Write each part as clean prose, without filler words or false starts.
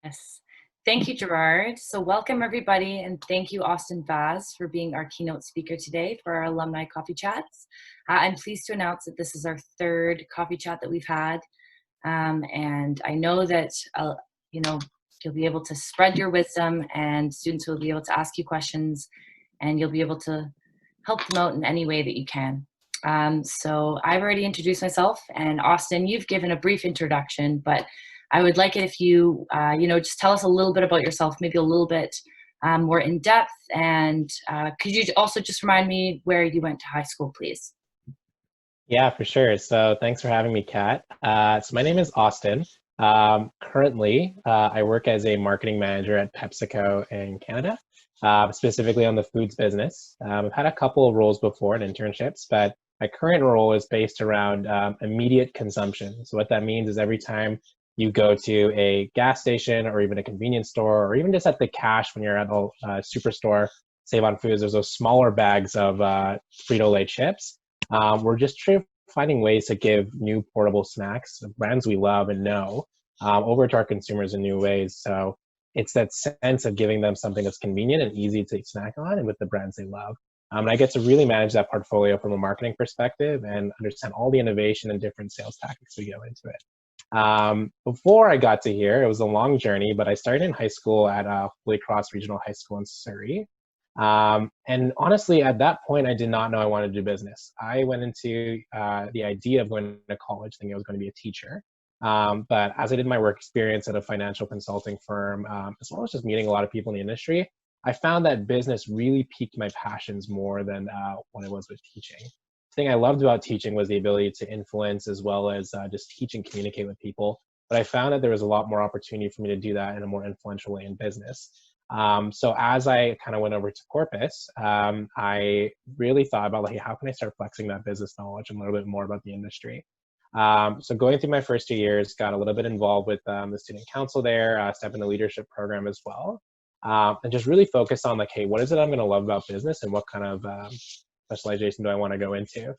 Yes. Thank you, Gerard. So welcome everybody, and thank you, Austin Vaz, for being our keynote speaker today for our alumni coffee chats. I'm pleased to announce that this is our third coffee chat that we've had, and I know that you'll be able to spread your wisdom, and students will be able to ask you questions, and you'll be able to help them out in any way that you can. So I've already introduced myself, and Austin, you've given a brief introduction, but I would like it if you, just tell us a little bit about yourself, maybe a little bit more in depth. And could you also just remind me where you went to high school, please? Yeah, for sure. So thanks for having me, Kat. So my name is Austin. Currently, I work as a marketing manager at PepsiCo in Canada, specifically on the foods business. I've had a couple of roles before in internships, but my current role is based around immediate consumption. So what that means is every time you go to a gas station or even a convenience store, or even just at the cash when you're at a superstore, Save on Foods, there's those smaller bags of Frito-Lay chips. We're just finding ways to give new portable snacks, brands we love and know, over to our consumers in new ways. So it's that sense of giving them something that's convenient and easy to snack on and with the brands they love. And I get to really manage that portfolio from a marketing perspective and understand all the innovation and different sales tactics we go into it. Before I got to here, it was a long journey, but I started in high school at Holy Cross Regional High School in Surrey. And honestly, at that point, I did not know I wanted to do business. I went into the idea of going to college thinking I was going to be a teacher. But as I did my work experience at a financial consulting firm, as well as just meeting a lot of people in the industry, I found that business really piqued my passions more than what it was with teaching. The thing I loved about teaching was the ability to influence as well as just teach and communicate with people. But I found that there was a lot more opportunity for me to do that in a more influential way in business. So as I kind of went over to Corpus, I really thought about like, how can I start flexing that business knowledge and a little bit more about the industry? So going through my first 2 years, got a little bit involved with the student council there, step in the leadership program as well, and just really focus on like, hey, what is it I'm going to love about business and what kind of specialization do I want to go into?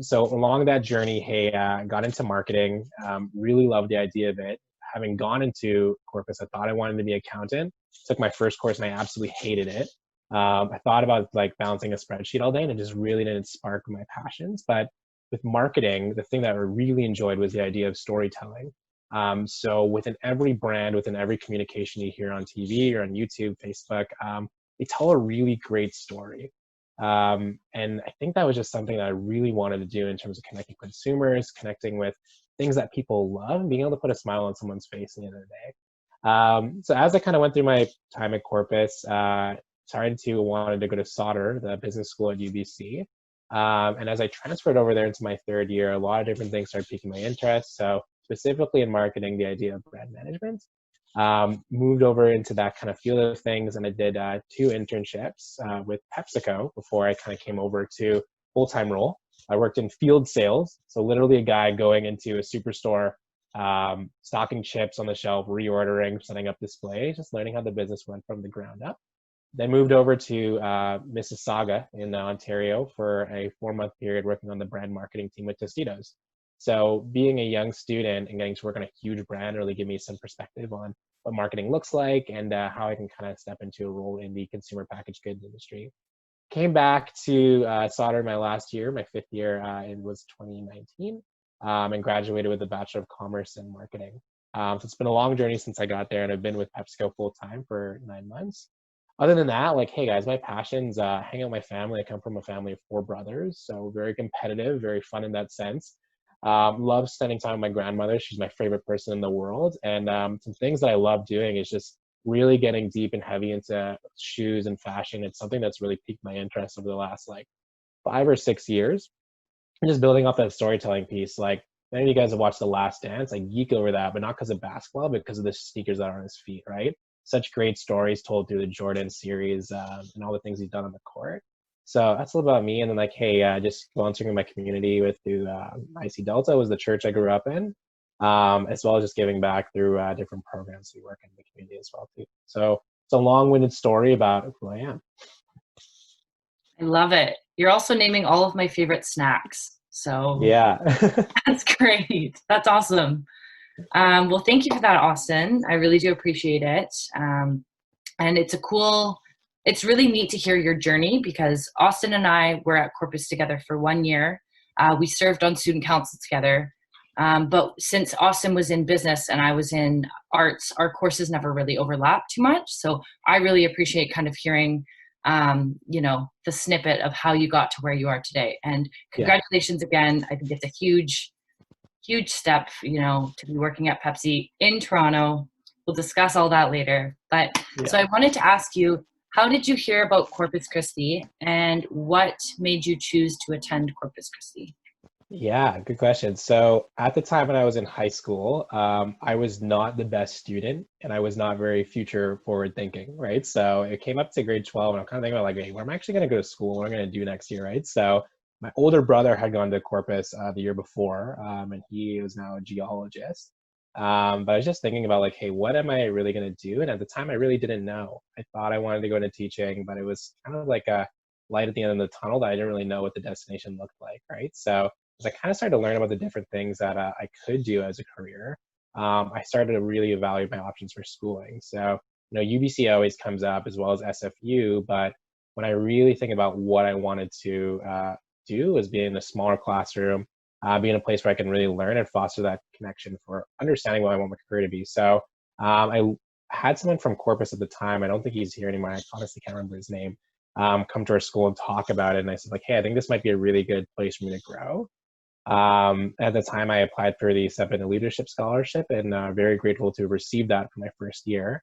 So along that journey, hey, got into marketing, really loved the idea of it. Having gone into Corpus, I thought I wanted to be an accountant. Took my first course and I absolutely hated it. I thought about like balancing a spreadsheet all day and it just really didn't spark my passions. But with marketing, the thing that I really enjoyed was the idea of storytelling. So within every brand, within every communication you hear on TV or on YouTube, Facebook, they tell a really great story. And I think that was just something that I really wanted to do in terms of connecting consumers, connecting with things that people love, and being able to put a smile on someone's face at the end of the day. So as I kind of went through my time at Corpus, started to wanted to go to Sauder, the business school at UBC. And as I transferred over there into my third year, a lot of different things started piquing my interest. So specifically in marketing, the idea of brand management. Moved over into that kind of field of things, and I did 2 internships with PepsiCo before I kind of came over to full-time role. I worked in field sales, so literally a guy going into a superstore, stocking chips on the shelf, reordering, setting up displays, just learning how the business went from the ground up. Then moved over to Mississauga in Ontario for a 4-month period working on the brand marketing team with Tostitos. So being a young student and getting to work on a huge brand really gave me some perspective on what marketing looks like and how I can kind of step into a role in the consumer packaged goods industry. Came back to Sauder my last year, my 5th year, it was 2019, and graduated with a Bachelor of Commerce in Marketing. So it's been a long journey since I got there, and I've been with PepsiCo full-time for 9 months. Other than that, like, hey guys, my passions, hang out with my family. I come from a family of 4 brothers, so very competitive, very fun in that sense. Love spending time with my grandmother. She's my favorite person in the world. And some things that I love doing is just really getting deep and heavy into shoes and fashion. It's something that's really piqued my interest over the last like 5 or 6 years. And just building up that storytelling piece. Like, many of you guys have watched The Last Dance. I geek over that, but not because of basketball, but because of the sneakers that are on his feet, right? Such great stories told through the Jordan series and all the things he's done on the court. So that's a little about me. And then like, hey, just volunteering my community through IC Delta was the church I grew up in, as well as just giving back through different programs we work in the community as well too. So it's a long-winded story about who I am. I love it. You're also naming all of my favorite snacks. So yeah, that's great. That's awesome. Well, thank you for that, Austin. I really do appreciate it. And it's really neat to hear your journey because Austin and I were at Corpus together for 1 year. We served on student council together. But since Austin was in business and I was in arts, our courses never really overlapped too much. So I really appreciate kind of hearing, the snippet of how you got to where you are today. And Yeah, congratulations again. I think it's a huge step, to be working at Pepsi in Toronto. We'll discuss all that later. But so yeah. I wanted to ask you, how did you hear about Corpus Christi and what made you choose to attend Corpus Christi? Yeah, good question. So at the time when I was in high school, I was not the best student and I was not very future forward thinking, right? So it came up to grade 12 and I'm kind of thinking about like, hey, where am I actually going to go to school? What am I going to do next year, right? So my older brother had gone to Corpus the year before, and he is now a geologist. But I was just thinking about like, hey, what am I really going to do? And at the time, I really didn't know. I thought I wanted to go into teaching, but it was kind of like a light at the end of the tunnel that I didn't really know what the destination looked like, right? So as I kind of started to learn about the different things that I could do as a career, I started to really evaluate my options for schooling. So, UBC always comes up as well as SFU, but when I really think about what I wanted to do was be in a smaller classroom, be in a place where I can really learn and foster that connection for understanding what I want my career to be. So I had someone from Corpus at the time. I don't think he's here anymore. I honestly can't remember his name. Come to our school and talk about it. And I said, like, hey, I think this might be a really good place for me to grow. At the time, I applied for the Step into Leadership Scholarship and very grateful to receive that for my first year.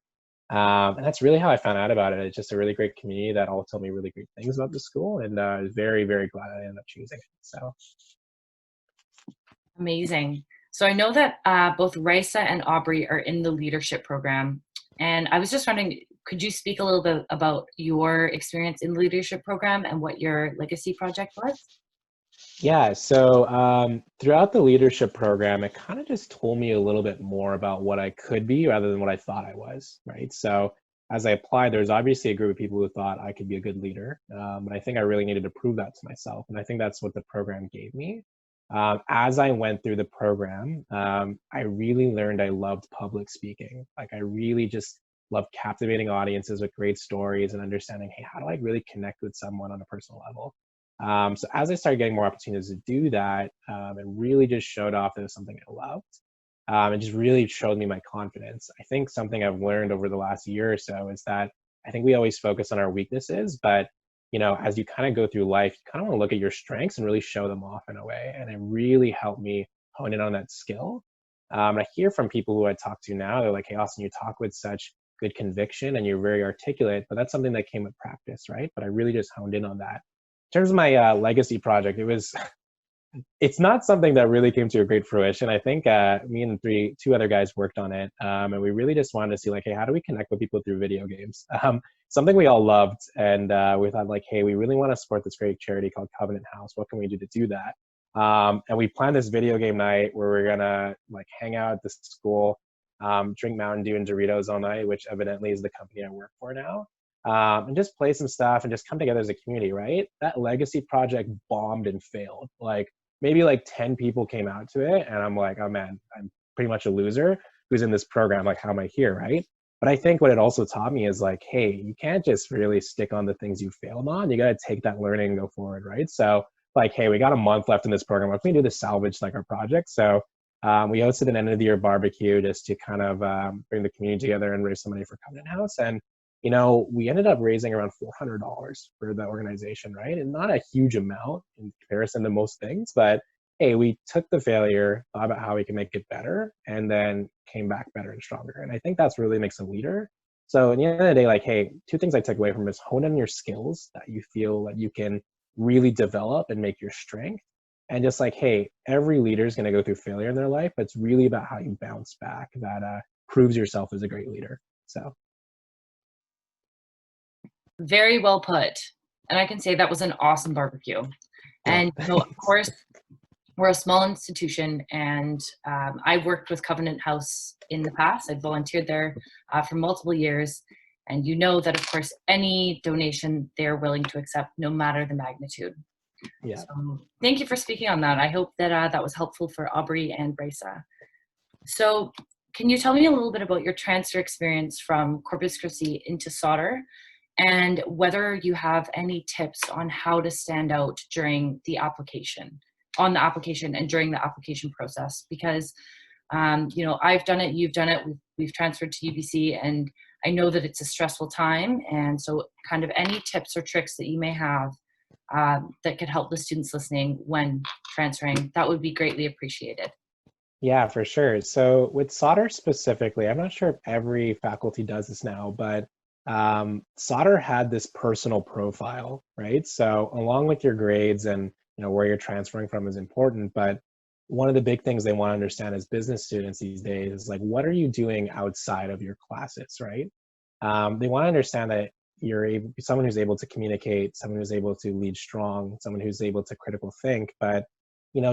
And that's really how I found out about it. It's just a really great community that all told me really great things about the school, and I was very, very glad I ended up choosing it. So, Amazing. So I know that both Raisa and Aubrey are in the leadership program. And I was just wondering, could you speak a little bit about your experience in the leadership program and what your legacy project was? yeah, so throughout the leadership program, it kind of just told me a little bit more about what I could be rather than what I thought I was, right? So as I applied, there's obviously a group of people who thought I could be a good leader, but I think I really needed to prove that to myself, and I think that's what the program gave me. As I went through the program, I really learned I loved public speaking. Like I really just love captivating audiences with great stories and understanding, hey, how do I really connect with someone on a personal level? So as I started getting more opportunities to do that, it really just showed off that it was something I loved. It just really showed me my confidence. I think something I've learned over the last year or so is that I think we always focus on our weaknesses, but as you kind of go through life, you kind of want to look at your strengths and really show them off in a way. And it really helped me hone in on that skill. I hear from people who I talk to now, they're like, hey, Austin, you talk with such good conviction and you're very articulate, but that's something that came with practice, right? But I really just honed in on that. In terms of my legacy project, it's not something that really came to a great fruition. I think me and two other guys worked on it, and we really just wanted to see like, hey, how do we connect with people through video games? Something we all loved, and we thought like, hey, we really want to support this great charity called Covenant House. What can we do to do that? And we planned this video game night where we're gonna like hang out at the school, drink Mountain Dew and Doritos all night, which evidently is the company I work for now. And just play some stuff and just come together as a community, right? That legacy project bombed and failed. Like maybe like 10 people came out to it, and I'm like, oh man, I'm pretty much a loser who's in this program. Like, how am I here, right? But I think what it also taught me is like, hey, you can't just really stick on the things you failed on. You got to take that learning and go forward, right? So like, hey, we got a month left in this program. What can we do to salvage like our project? So we hosted an end of the year barbecue just to kind of bring the community together and raise some money for Covenant House. And we ended up raising around $400 for the organization, right? And not a huge amount in comparison to most things, but hey, we took the failure, thought about how we can make it better, and then came back better and stronger. And I think that's really makes a leader. So at the end of the day, like, hey, two things I took away from is hone in your skills that you feel that you can really develop and make your strength. And just like, hey, every leader is going to go through failure in their life, but it's really about how you bounce back that proves yourself as a great leader. So. Very well put. And I can say that was an awesome barbecue. Oh, And of course, we're a small institution, and I've worked with Covenant House in the past. I've volunteered there for multiple years. And you know that, of course, any donation they're willing to accept, no matter the magnitude. yeah. So thank you for speaking on that. I hope that that was helpful for Aubrey and Brisa. So can you tell me a little bit about your transfer experience from Corpus Christi into Sauder, and whether you have any tips on how to stand out during the application, on the application and during the application process? Because, you know, I've done it, you've done it, we've transferred to UBC, and I know that it's a stressful time. And so kind of any tips or tricks that you may have that could help the students listening when transferring, that would be greatly appreciated. Yeah, for sure. So with Sauder specifically, I'm not sure if every faculty does this now, but Sauder had this personal profile, right? So along with your grades and where you're transferring from is important, but one of the big things they want to understand as business students these days is like, what are you doing outside of your classes, right? They want to understand that someone who's able to communicate, someone who's able to lead strong, someone who's able to critical think, but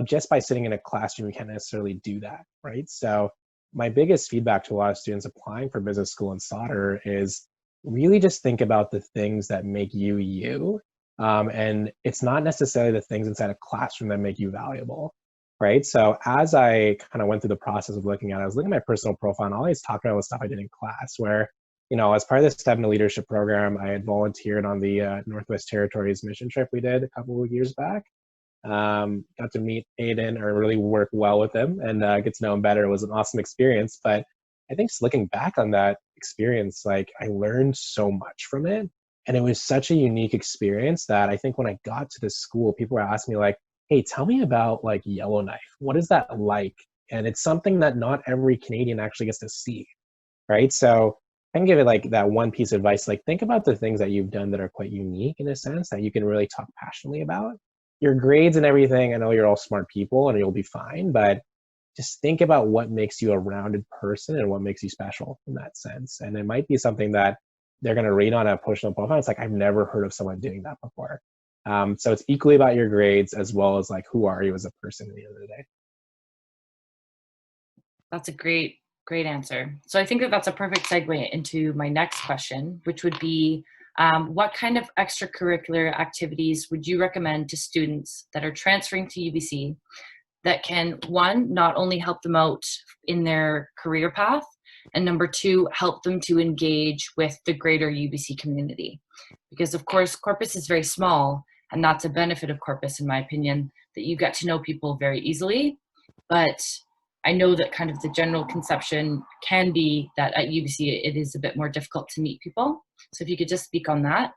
just by sitting in a classroom, you can't necessarily do that, right? So my biggest feedback to a lot of students applying for business school in Sauder is really just think about the things that make you you. And it's not necessarily the things inside a classroom that make you valuable, right? So as I kind of went through the process of looking at it, I was looking at my personal profile and I always talked about the stuff I did in class where, as part of the STEP in the leadership program, I had volunteered on the Northwest Territories mission trip we did a couple of years back. Got to meet Aiden or really work well with him and get to know him better. It was an awesome experience. But I think just looking back on that experience, like I learned so much from it. And it was such a unique experience that I think when I got to this school, people were asking me like, hey, tell me about like Yellowknife. What is that like? And it's something that not every Canadian actually gets to see, right? So I can give it like that one piece of advice, like think about the things that you've done that are quite unique in a sense that you can really talk passionately about. Your grades and everything, I know you're all smart people and you'll be fine, but just think about what makes you a rounded person and what makes you special in that sense. And it might be something that they're going to read on a personal profile. It's like, I've never heard of someone doing that before. So it's equally about your grades as well as like, who are you as a person at the end of the day? That's a great answer. So I think that that's a perfect segue into my next question, which would be, what kind of extracurricular activities would you recommend to students that are transferring to UBC that can, one, not only help them out in their career path, and number two, help them to engage with the greater UBC community? Because of course, Corpus is very small, and that's a benefit of Corpus, in my opinion, that you get to know people very easily. But I know that kind of the general conception can be that at UBC it is a bit more difficult to meet people. So if you could just speak on that.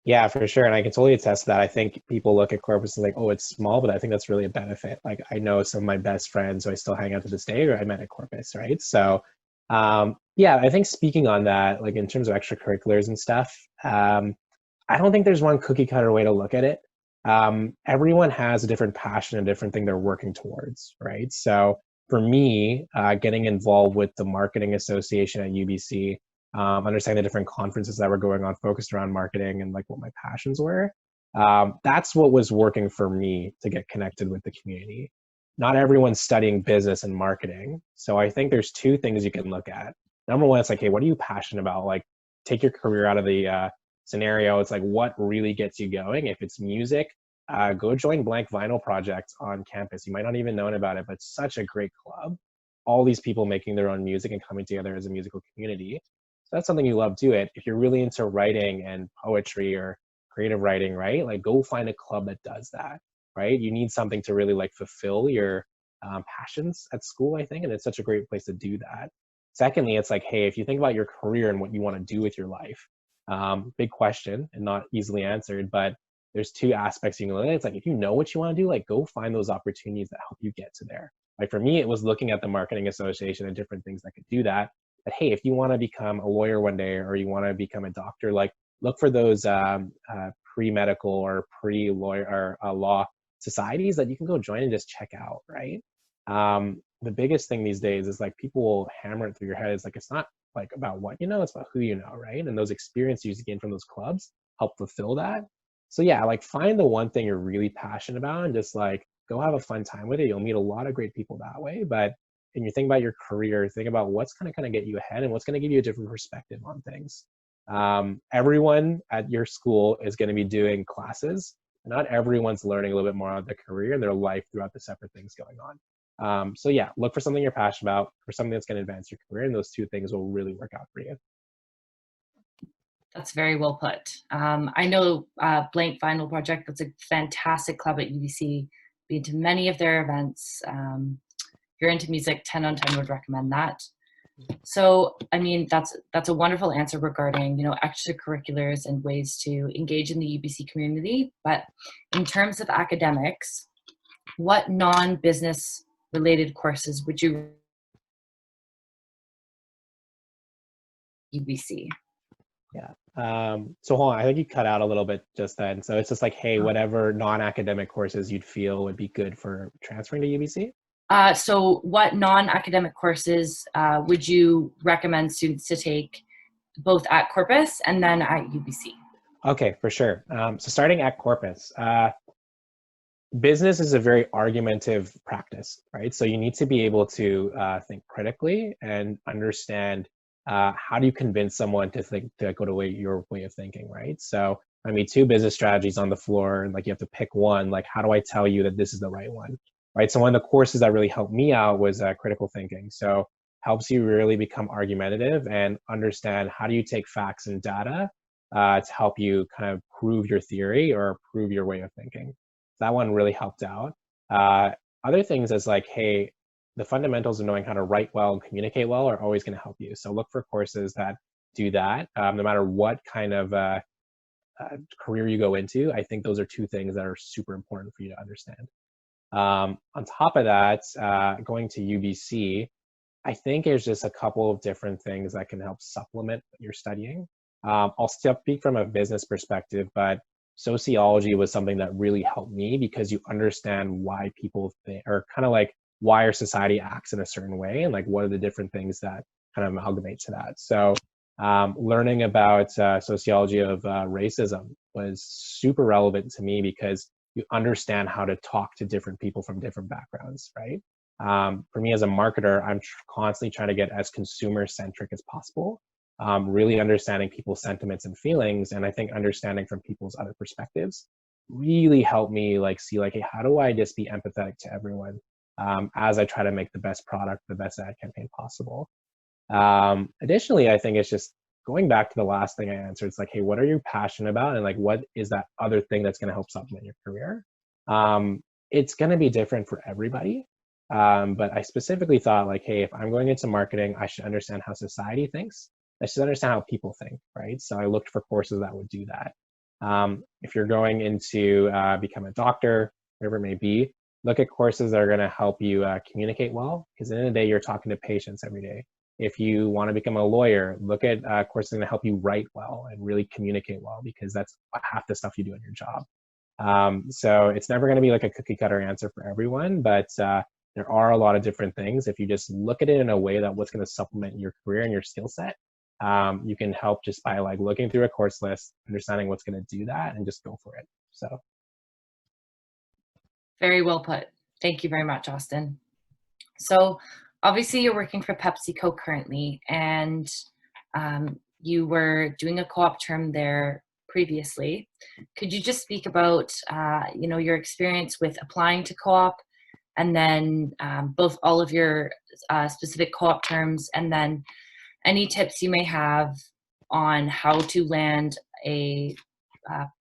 Yeah, for sure. And I can totally attest to that. I think people look at Corpus and like, oh, it's small, but I think that's really a benefit. Like I know some of my best friends who I still hang out to this day or I met at Corpus, right? So yeah, I think speaking on that, like in terms of extracurriculars and stuff, I don't think there's one cookie cutter way to look at it. Everyone has a different passion and different thing they're working towards, right? So for me, getting involved with the marketing association at UBC, understanding the different conferences that were going on focused around marketing and like what my passions were, that's what was working for me to get connected with the community. Not everyone's studying business and marketing. So I think there's two things you can look at. Number one, it's like, hey, what are you passionate about? Like take your career out of the scenario. It's like what really gets you going. If it's music, go join Blank Vinyl Project on campus. You might not even know about it, but it's such a great club. All these people making their own music and coming together as a musical community. So that's something you love, do it. If you're really into writing and poetry or creative writing, right? Like go find a club that does that, right? You need something to really like fulfill your passions at school, I think, and it's such a great place to do that. Secondly, it's like, hey, if you think about your career and what you want to do with your life, big question and not easily answered, but there's two aspects you can look at. It's like, if you know what you want to do, like go find those opportunities that help you get to there. Like for me, it was looking at the marketing association and different things that could do that. But hey, if you want to become a lawyer one day or you want to become a doctor, like look for those pre-medical or pre-lawyer or law societies that you can go join and just check out, right? The biggest thing these days is like people will hammer it through your head. It's like, it's not like about what you know, it's about who you know, right? And those experiences you gain from those clubs help fulfill that. So yeah, like find the one thing you're really passionate about and just like go have a fun time with it. You'll meet a lot of great people that way. But when you think about your career, think about what's going to kind of get you ahead and what's going to give you a different perspective on things. Everyone at your school is going to be doing classes. Not everyone's learning a little bit more about their career and their life throughout the separate things going on. So yeah, look for something you're passionate about, for something that's going to advance your career, and those two things will really work out for you. That's very well put. I know Blank Final Project, that's a fantastic club at UBC. Been to many of their events. If you're into music, 10 on 10 would recommend that. So, I mean, that's a wonderful answer regarding, extracurriculars and ways to engage in the UBC community. But in terms of academics, what non-business related courses would you UBC? Yeah. So hold on, I think you cut out a little bit just then. So it's just like, hey, whatever non-academic courses you'd feel would be good for transferring to UBC? So what non-academic courses would you recommend students to take both at Corpus and then at UBC? Okay, for sure. So starting at Corpus, business is a very argumentative practice, right? So you need to be able to think critically and understand how do you convince someone to go to your way of thinking, right? So I mean, two business strategies on the floor, and like you have to pick one. Like, how do I tell you that this is the right one, right? So one of the courses that really helped me out was critical thinking. So helps you really become argumentative and understand how do you take facts and data to help you kind of prove your theory or prove your way of thinking. That one really helped out. Other things is like, hey, the fundamentals of knowing how to write well and communicate well are always going to help you. So look for courses that do that, no matter what kind of career you go into. I think those are two things that are super important for you to understand. On top of that, going to UBC, I think there's just a couple of different things that can help supplement what you're studying. I'll speak from a business perspective, but sociology was something that really helped me because you understand why people think, or kind of like why our society acts in a certain way, and like what are the different things that kind of amalgamate to that. So learning about sociology of racism was super relevant to me because you understand how to talk to different people from different backgrounds, right? For me as a marketer, I'm constantly trying to get as consumer centric as possible, really understanding people's sentiments and feelings. And I think understanding from people's other perspectives really helped me like see like, hey, how do I just be empathetic to everyone as I try to make the best product, the best ad campaign possible. Additionally, I think it's just going back to the last thing I answered. It's like, hey, what are you passionate about? And like, what is that other thing that's going to help supplement your career? It's going to be different for everybody. But I specifically thought like, hey, if I'm going into marketing, I should understand how society thinks. I should understand how people think, right? So I looked for courses that would do that. If you're going into become a doctor, whatever it may be, look at courses that are going to help you communicate well, because at the end of the day, you're talking to patients every day. If you want to become a lawyer, look at courses that help you write well and really communicate well, because that's half the stuff you do in your job. So it's never going to be like a cookie cutter answer for everyone, but there are a lot of different things. If you just look at it in a way that what's going to supplement your career and your skill set, you can help just by like looking through a course list, understanding what's going to do that, and just go for it. So. Very well put. Thank you very much, Austin. So obviously you're working for PepsiCo currently, and you were doing a co-op term there previously. Could you just speak about your experience with applying to co-op, and then both all of your specific co-op terms, and then any tips you may have on how to land a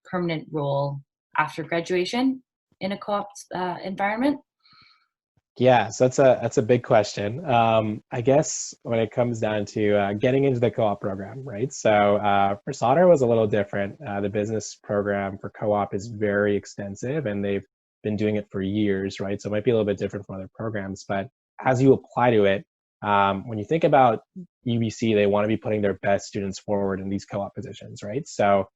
permanent role after graduation in a co-op environment? Yeah, so that's a big question. I guess when it comes down to getting into the co-op program, right? So for Sauder was a little different. The business program for co-op is very extensive, and they've been doing it for years, right? So it might be a little bit different from other programs, but as you apply to it, when you think about UBC, they want to be putting their best students forward in these co-op positions, right? So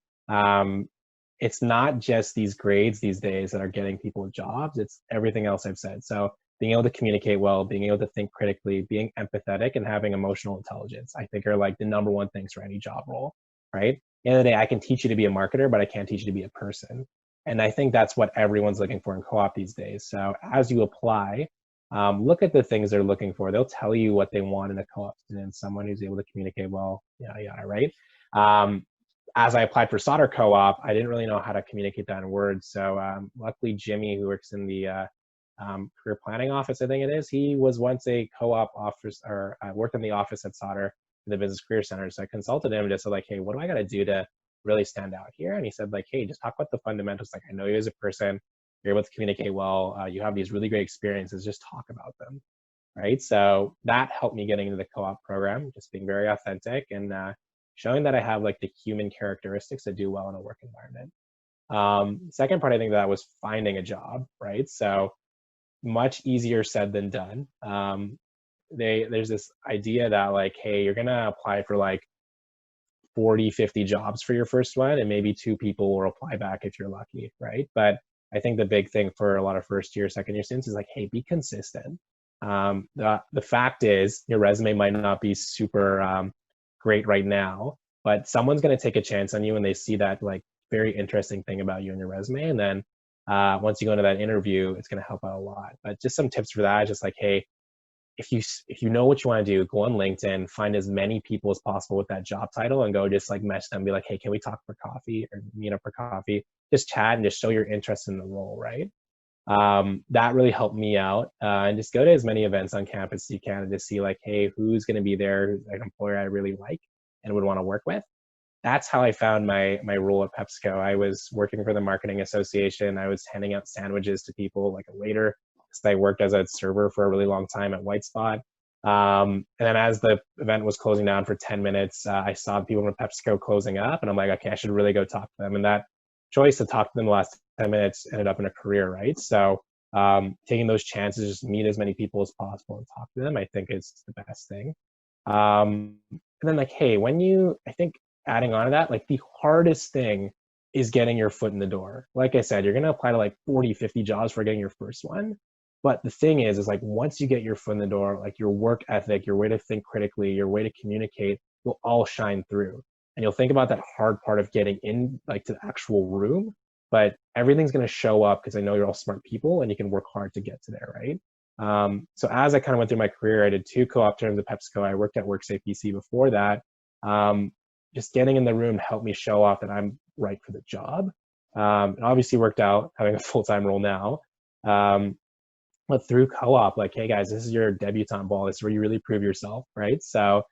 it's not just these grades these days that are getting people jobs, it's everything else I've said. So being able to communicate well, being able to think critically, being empathetic, and having emotional intelligence, I think are like the number one things for any job role, right? At the end of the day, I can teach you to be a marketer, but I can't teach you to be a person. And I think that's what everyone's looking for in co-op these days. So as you apply, look at the things they're looking for. They'll tell you what they want in a co-op student, someone who's able to communicate well, yada, yada, right? As I applied for Sauder co-op, I didn't really know how to communicate that in words. So luckily, Jimmy, who works in the career planning office, I think it is. He was once a co-op office, or worked in the office at Sauder in the Business Career Center. So I consulted him, just said like, hey, what do I got to do to really stand out here? And he said like, hey, just talk about the fundamentals. Like, I know you as a person, you're able to communicate well, you have these really great experiences, just talk about them, right? So that helped me getting into the co-op program, just being very authentic and showing that I have like the human characteristics to do well in a work environment. Second part, I think that was finding a job, right? So much easier said than done. There's this idea that like, hey, you're gonna apply for like 40, 50 jobs for your first one, and maybe 2 people will reply back if you're lucky, right? But I think the big thing for a lot of first year, second year students is like, hey, be consistent. The fact is your resume might not be super great right now, but someone's going to take a chance on you and they see that like very interesting thing about you in your resume. And then once you go into that interview, it's going to help out a lot. But just some tips for that, just like, hey, if you know what you want to do, go on LinkedIn, find as many people as possible with that job title and go just like message them, be like, hey, can we talk for coffee or meet up for coffee? Just chat and just show your interest in the role, right? That really helped me out. And just go to as many events on campus as you can and just see like, hey, who's going to be there, who's an employer I really like and would want to work with. That's how I found my role at PepsiCo. I was working for the marketing association. I was handing out sandwiches to people like a waiter, because I worked as a server for a really long time at White Spot. And then as the event was closing down for 10 minutes, I saw people from PepsiCo closing up, and I'm like, okay, I should really go talk to them. And that choice to talk to them the last 10 minutes ended up in a career, right? So taking those chances, just meet as many people as possible and talk to them, I think is the best thing. And then like, hey, I think adding on to that, like the hardest thing is getting your foot in the door. Like I said, you're going to apply to like 40, 50 jobs for getting your first one. But the thing is like once you get your foot in the door, like your work ethic, your way to think critically, your way to communicate will all shine through. And you'll think about that hard part of getting in like to the actual room, but everything's going to show up because I know you're all smart people and you can work hard to get to there, right? So as I kind of went through my career, I did 2 co-op terms at PepsiCo. I worked at WorkSafe PC before that. Just getting in the room helped me show off that I'm right for the job. It obviously worked out having a full-time role now. But through co-op, like, hey guys, this is your debutante ball. This is where you really prove yourself, right? So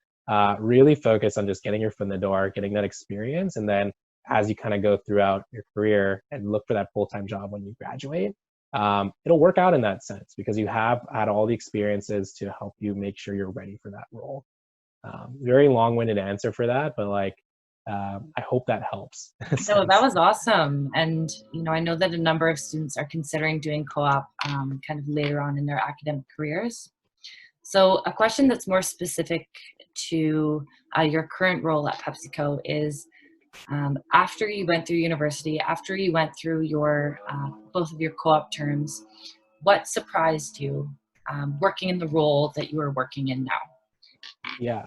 really focus on just getting your foot in the door, getting that experience. And then as you kind of go throughout your career and look for that full-time job when you graduate, it'll work out in that sense because you have had all the experiences to help you make sure you're ready for that role. Very long-winded answer for that, but like, I hope that helps. No, that was awesome. And, I know that a number of students are considering doing co-op kind of later on in their academic careers. So a question that's more specific to your current role at PepsiCo is, after you went through university, after you went through your both of your co-op terms, what surprised you working in the role that you are working in now? Yeah.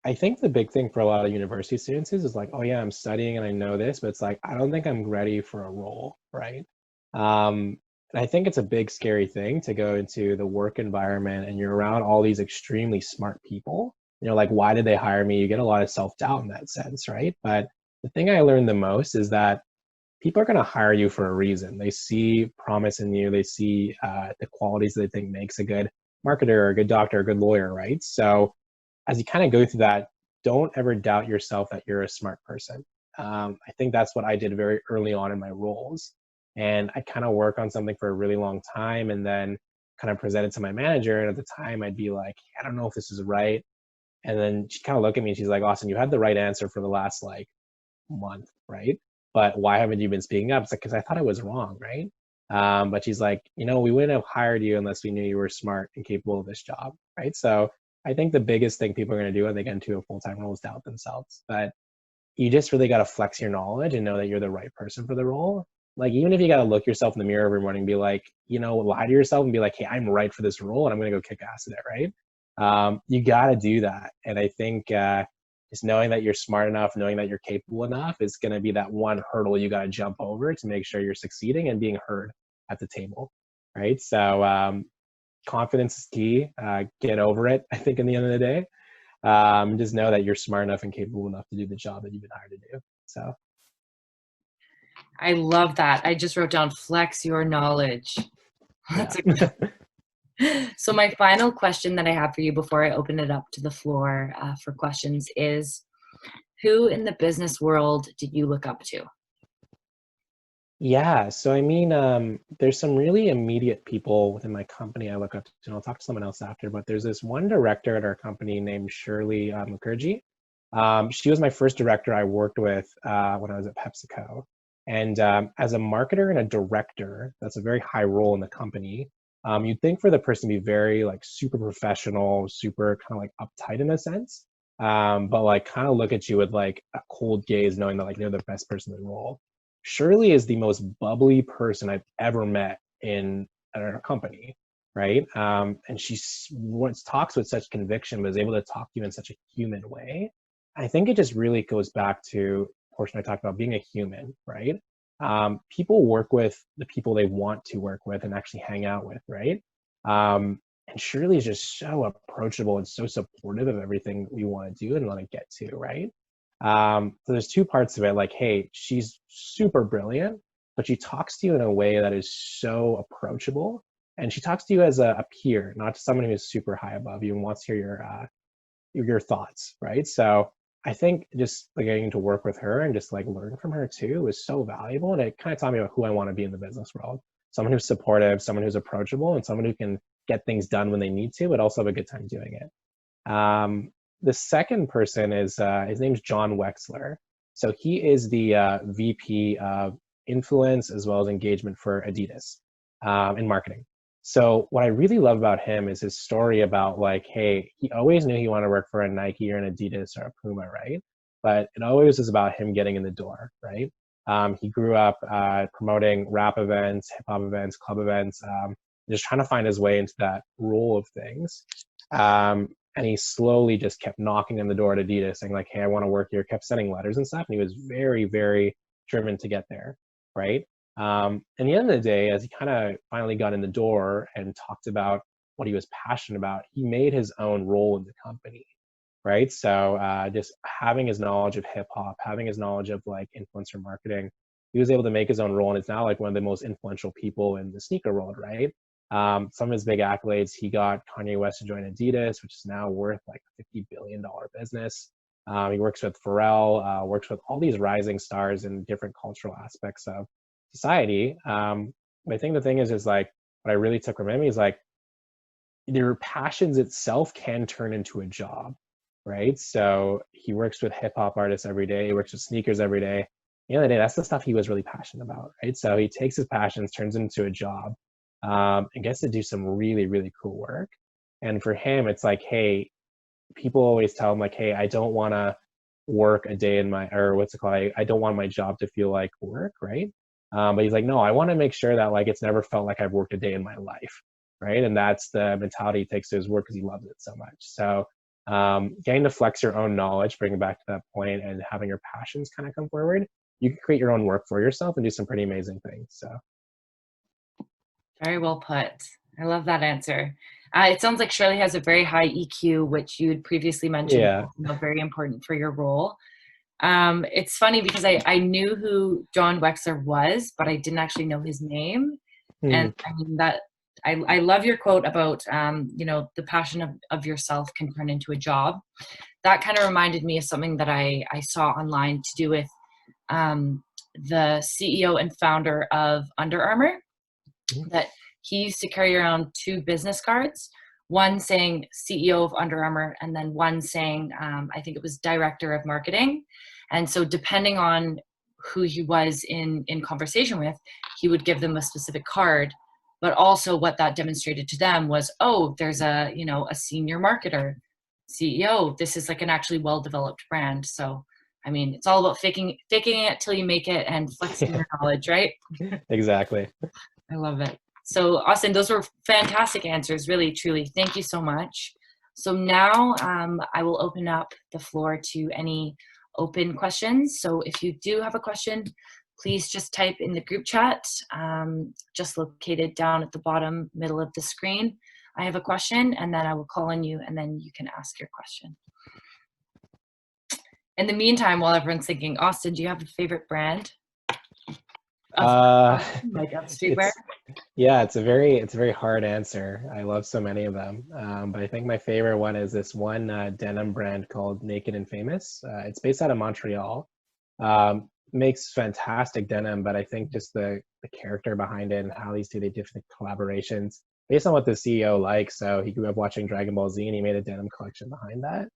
I think the big thing for a lot of university students is like, oh yeah, I'm studying and I know this, but it's like, I don't think I'm ready for a role, right? And I think it's a big scary thing to go into the work environment and you're around all these extremely smart people. Like, why did they hire me? You get a lot of self-doubt in that sense, right? But the thing I learned the most is that people are going to hire you for a reason. They see promise in you. They see the qualities that they think makes a good marketer, a good doctor, a good lawyer, right? So as you kind of go through that, don't ever doubt yourself that you're a smart person. I think that's what I did very early on in my roles. And I kind of work on something for a really long time and then kind of present it to my manager. And at the time I'd be like, I don't know if this is right. And then she kind of looked at me and she's like, Austin, you had the right answer for the last like month, right? But why haven't you been speaking up? It's like, because I thought I was wrong, right? But she's like, we wouldn't have hired you unless we knew you were smart and capable of this job, right? So I think the biggest thing people are going to do when they get into a full-time role is doubt themselves. But you just really got to flex your knowledge and know that you're the right person for the role. Like, even if you got to look yourself in the mirror every morning and be like, lie to yourself and be like, hey, I'm right for this role and I'm going to go kick ass at it, right? You got to do that. And I think just knowing that you're smart enough, knowing that you're capable enough is going to be that one hurdle you got to jump over to make sure you're succeeding and being heard at the table, right? So confidence is key. Get over it, I think, in the end of the day. Just know that you're smart enough and capable enough to do the job that you've been hired to do. So I love that. I just wrote down flex your knowledge. Yeah. That's so my final question that I have for you before I open it up to the floor for questions is, who in the business world did you look up to? Yeah, so I mean, there's some really immediate people within my company I look up to, and I'll talk to someone else after, but there's this one director at our company named Shirley Mukherjee. She was my first director I worked with when I was at PepsiCo. And as a marketer and a director, that's a very high role in the company. You'd think for the person to be very like super professional, super kind of like uptight in a sense, but like kind of look at you with like a cold gaze, knowing that like they're the best person in the role. Shirley is the most bubbly person I've ever met in at our company, right? And she once talks with such conviction, but is able to talk to you in such a human way. I think it just really goes back to the portion I talked about being a human, right? People work with the people they want to work with and actually hang out with, right? And Shirley is just so approachable and so supportive of everything we want to do and want to get to, right? So there's two parts of it. Like, hey, she's super brilliant, but she talks to you in a way that is so approachable, and she talks to you as a peer, not to someone who is super high above you and wants to hear your thoughts, right? So I think just like getting to work with her and just like learn from her too was so valuable, and it kind of taught me about who I want to be in the business world. Someone who's supportive, someone who's approachable, and someone who can get things done when they need to, but also have a good time doing it. The second person is his name's John Wexler. So he is the VP of influence as well as engagement for Adidas in marketing. So what I really love about him is his story about like, hey, he always knew he wanted to work for a Nike or an Adidas or a Puma, right? But it always was about him getting in the door, right? He grew up promoting rap events, hip hop events, club events, just trying to find his way into that role of things. And he slowly just kept knocking on the door at Adidas saying like, hey, I want to work here, kept sending letters and stuff. And he was very, very driven to get there, right? And the end of the day, as he kind of finally got in the door and talked about what he was passionate about, he made his own role in the company, right? So just having his knowledge of hip hop, having his knowledge of like influencer marketing, he was able to make his own role, and it's now like one of the most influential people in the sneaker world, right? Some of his big accolades, he got Kanye West to join Adidas, which is now worth like a $50 billion business. He works with Pharrell, works with all these rising stars in different cultural aspects of society. But I think the thing is like, what I really took from him is like, their passions itself can turn into a job, right? So he works with hip hop artists every day. He works with sneakers every day. At the end of the day, that's the stuff he was really passionate about, right? So he takes his passions, turns it into a job, and gets to do some really, really cool work. And for him, it's like, hey, people always tell him like, hey, I don't want to work a day in my, or what's it called? I don't want my job to feel like work, right? But he's like, no, I want to make sure that like it's never felt like I've worked a day in my life, right? And that's the mentality he takes to his work because he loves it so much. So getting to flex your own knowledge, bring it back to that point, and having your passions kind of come forward, you can create your own work for yourself and do some pretty amazing things. So Very well put. I love that answer. It sounds like Shirley has a very high EQ, which you had previously mentioned, yeah. very important for your role. It's funny because I knew who John Wexler was, but I didn't actually know his name. And Hmm. I mean that I love your quote about the passion of yourself can turn into a job. That kind of reminded me of something that I saw online to do with the CEO and founder of Under Armour, that he used to carry around two business cards, one saying CEO of Under Armour and then one saying I think it was director of marketing. And so depending on who he was in conversation with, he would give them a specific card. But also what that demonstrated to them was, oh, there's a senior marketer, CEO. This is like an actually well-developed brand. So I mean, it's all about faking it till you make it and flexing Yeah, your knowledge, right? exactly. I love it. So Austin, those were fantastic answers, really, truly. Thank you so much. So now I will open up the floor to any open questions. So if you do have a question, please just type in the group chat, just located down at the bottom middle of the screen. I have a question, and then I will call on you, and then you can ask your question. In the meantime, while everyone's thinking, Austin, do you have a favorite brand? Of Uh, like of streetwear? it's it's a very hard answer. I love so many of them, but I think my favorite one is this one denim brand called Naked and Famous. It's based out of Montreal. Makes fantastic denim, but I think just the character behind it and how these do the different collaborations based on what the CEO likes. So he grew up watching Dragon Ball Z, and he made a denim collection behind that.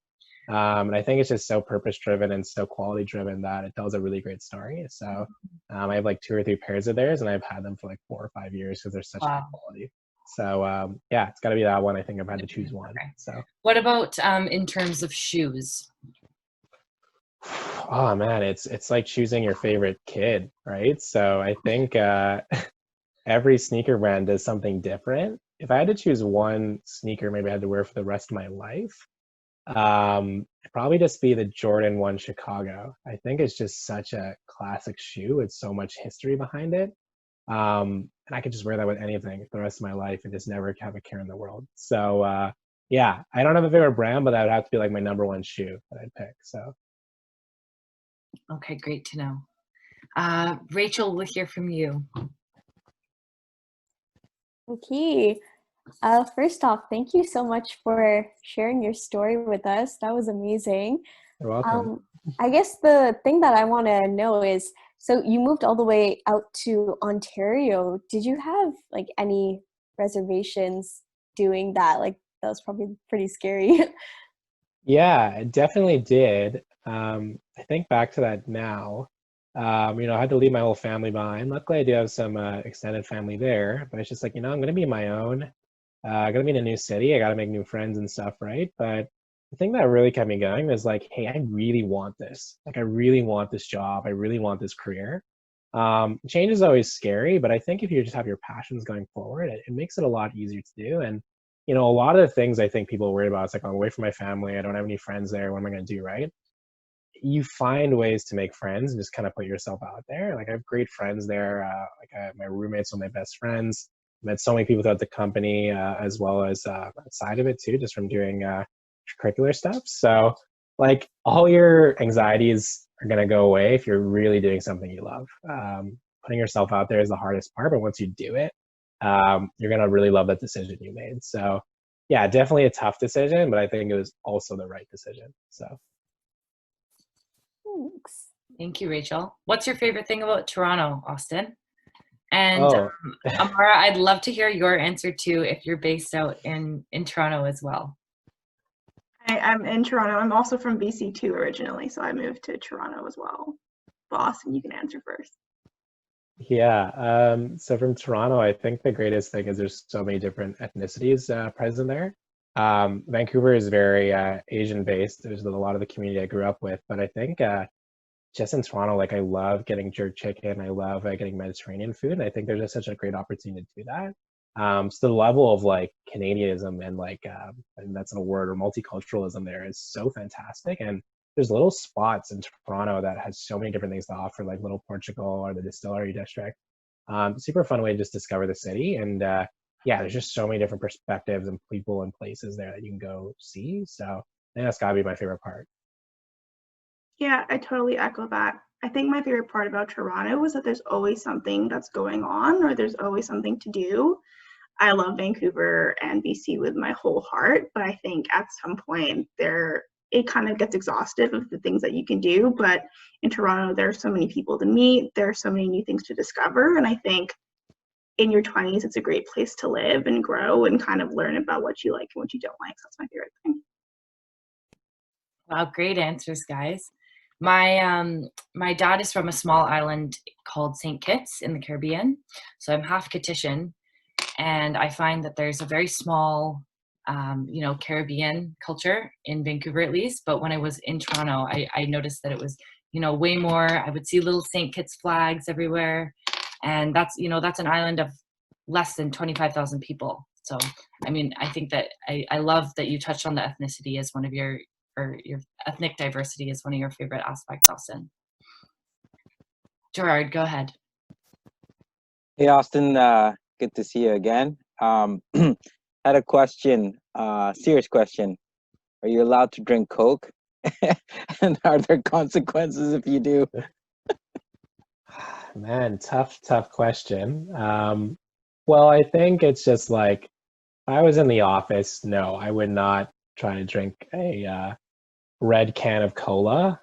And I think it's just so purpose driven and so quality driven that it tells a really great story. So I have like 2 or 3 pairs of theirs, and I've had them for like 4 or 5 years because they're such high Wow. quality. So yeah, it's got to be that one. I think I've had to choose one. Okay. So What about in terms of shoes? oh man, it's like choosing your favorite kid, right? So I think every sneaker brand does something different. If I had to choose one sneaker, maybe I had to wear for the rest of my life. It'd probably just be the Jordan 1 Chicago. I think it's just such a classic shoe. It's so much history behind it. And I could just wear that with anything for the rest of my life and just never have a care in the world. So yeah, I don't have a favorite brand, but that would have to be like my number one shoe that I'd pick. So Okay, great to know. Rachel, we'll hear from you. Okay. First off, thank you so much for sharing your story with us. That was amazing. you're welcome. I guess the thing that I want to know is, so you moved all the way out to Ontario. Did you have like any reservations doing that? Like that was probably pretty scary. Yeah, it definitely did. I think back to that now. I had to leave my whole family behind. Luckily, I do have some extended family there, but it's just like, I'm going to be my own. I gotta be in a new city. I gotta make new friends and stuff, right? But the thing that really kept me going was like, hey, I really want this. Like, I really want this job. I really want this career. Change is always scary, but I think if you just have your passions going forward, it makes it a lot easier to do. And a lot of the things I think people are worried about, it's like, I'm away from my family. I don't have any friends there. What am I gonna do, right? You find ways to make friends and just kind of put yourself out there. Like I have great friends there. My roommates are my best friends. Met so many people throughout the company, as well as outside of it too, just from doing curricular stuff. So like all your anxieties are gonna go away if you're really doing something you love. Putting yourself out there is the hardest part, but once you do it, you're gonna really love that decision you made. So yeah, definitely a tough decision, but I think it was also the right decision. So. Thanks. Thank you, Rachel. What's your favorite thing about Toronto, Austin? And Oh, Amara, I'd love to hear your answer too if you're based out in Toronto as well. I'm in Toronto. I'm also from BC too originally, so I moved to Toronto as well. But Austin, you can answer first. yeah. So from Toronto, I think the greatest thing is there's so many different ethnicities present there. Vancouver is very Asian based. There's a lot of the community I grew up with, but I think just in Toronto, like I love getting jerk chicken. I love getting Mediterranean food, and I think there's just such a great opportunity to do that. So the level of like Canadianism and like, and that's not a word, or multiculturalism there is so fantastic. And there's little spots in Toronto that has so many different things to offer, like Little Portugal or the Distillery District. Super fun way to just discover the city. And yeah, there's just so many different perspectives and people and places there that you can go see. So I think that's gotta be my favorite part. Yeah, I totally echo that. I think my favorite part about Toronto is that there's always something that's going on, or there's always something to do. I love Vancouver and BC with my whole heart, but I think at some point it kind of gets exhaustive of the things that you can do. But in Toronto, there are so many people to meet, there are so many new things to discover, and I think in your 20s, it's a great place to live and grow and kind of learn about what you like and what you don't like. So that's my favorite thing. Wow, great answers, guys. My dad is from a small island called St. Kitts in the Caribbean, so I'm half Kittitian, and I find that there's a very small, Caribbean culture in Vancouver at least. But when I was in Toronto, I noticed that it was, way more. I would see little St. Kitts flags everywhere, and that's an island of less than 25,000 people. So, I mean, I think that I love that you touched on the ethnicity as one of your ethnic diversity is one of your favorite aspects, Austin. Gerard, go ahead. Hey, Austin, good to see you again. Had a question, serious question. Are you allowed to drink Coke? And are there consequences if you do? Man, tough question. Well, I think it's just like, if I was in the office, no, I would not try to drink a red can of cola,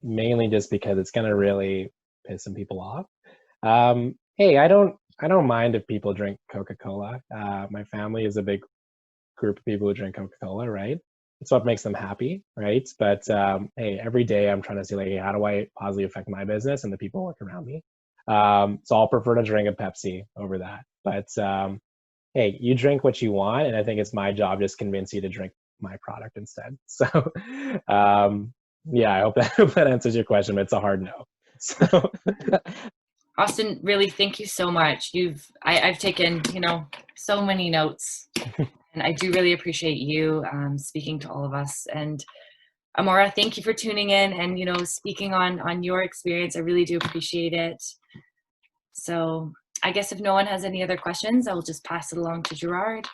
mainly just because it's gonna really piss some people off. Hey, I don't mind if people drink Coca-Cola. My family is a big group of people who drink Coca-Cola, right? It's what makes them happy, right? But hey, every day I'm trying to see like, hey, how do I positively affect my business and the people who work around me? So I'll prefer to drink a Pepsi over that. But hey, you drink what you want, and I think it's my job just to convince you to drink my product instead. So yeah, I hope that answers your question, but it's a hard no. So Austin, really, thank you so much. I've taken, so many notes, and I do really appreciate you speaking to all of us. And Amora, thank you for tuning in and, speaking on your experience. I really do appreciate it. So I guess if no one has any other questions, I will just pass it along to Gerard.